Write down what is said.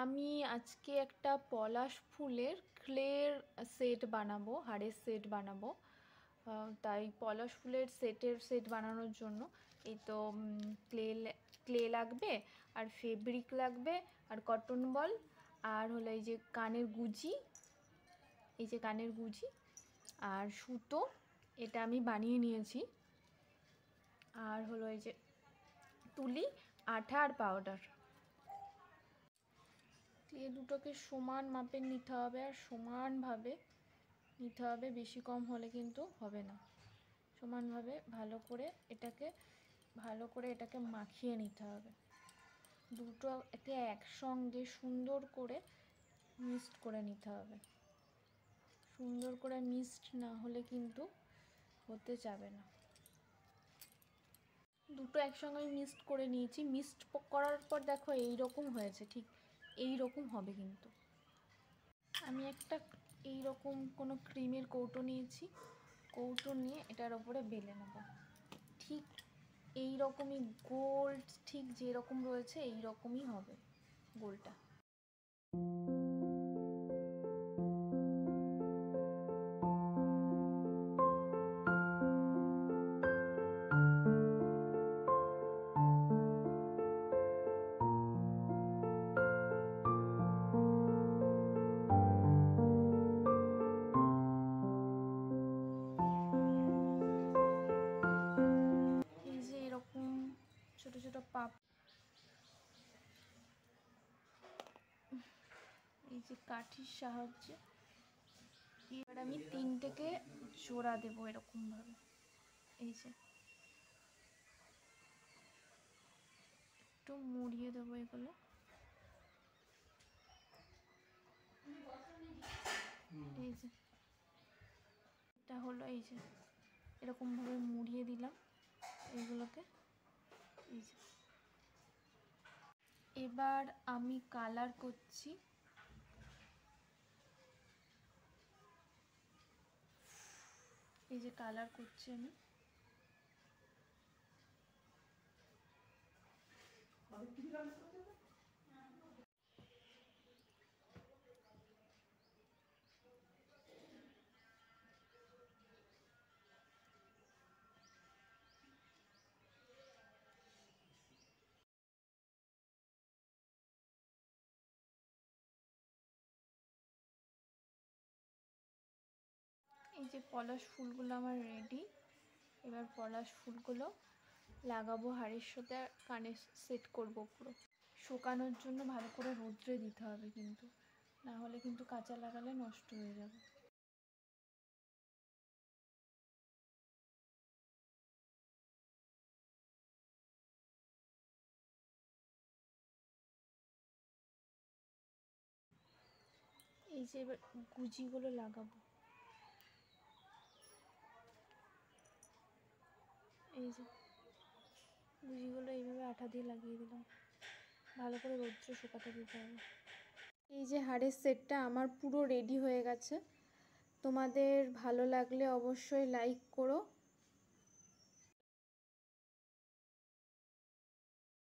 আমি আজকে একটা পলাশ ফুলের ক্লের সেট বানাবো, হাড়ের সেট বানাবো। তাই পলাশ ফুলের সেট বানানোর জন্য এই তো ক্লে লাগবে, আর ফেব্রিক লাগবে, আর কটন বল, আর হলো এই যে কানের গুঁজি, আর সুতো, এটা আমি বানিয়ে নিয়েছি। আর হলো এই যে তুলি, আঠা আর পাউডার। ক্লে দুটোকে সমান মাপের নিতে হবে আর সমানভাবে নিতে হবে, বেশি কম হলে কিন্তু হবে না। সমানভাবে ভালো করে এটাকে মাখিয়ে নিতে হবে। দুটোকে একসঙ্গে সুন্দর করে মিক্সড করে নিতে হবে। সুন্দর করে মিক্সড না হলে কিন্তু হতে যাবে না। দুটো একসঙ্গে আমি মিক্সড করে নিয়েছি। মিক্সড করার পর দেখো এইরকম হয়েছে, ঠিক এইরকম হবে। কিন্তু আমি একটা এইরকম কোনো ক্রিমের কৌটো নিয়েছি, কৌটো নিয়ে এটার ওপরে বেলে নেব। ঠিক এই রকমই গোল, ঠিক যেরকম রয়েছে এই রকমই হবে গোলটা। এই যে এরকম ছোট ছোট পাপ, এই যে কাঠির সাহায্যে এবার আমি তিনটেকে জোড়া দেবো এরকম ভাবে। এই যে একটু মুড়িয়ে দেবো এগুলো। এই যে এটা হলো, এই যে এরকম ভাবে মুড়িয়ে দিলাম এইগুলোকে। এই যে এবার আমি কালার করছি। এই যে কালার করছি আমি। এই যে পলাশ ফুলগুলো আমার রেডি। এবার পলাশ ফুলগুলো লাগাবো হাড়ের সাথে, কানে সেট করব পুরো। শুকানোর জন্য ভালো করে রোদ্রে দিতে হবে, কিন্তু না হলে কিন্তু কাঁচা লাগালে নষ্ট হয়ে যাবে। এই যে এবার গুজিগুলো লাগাবো। এই যে গুজিগুলো এইভাবে আঠা দিয়ে লাগিয়ে দিলাম, ভালো করে রোদ্রে শুকাতে দিতে হবে। এই যে হাড়ের সেটটা আমার পুরো রেডি হয়ে গেছে। তোমাদের ভালো লাগলে অবশ্যই লাইক করো।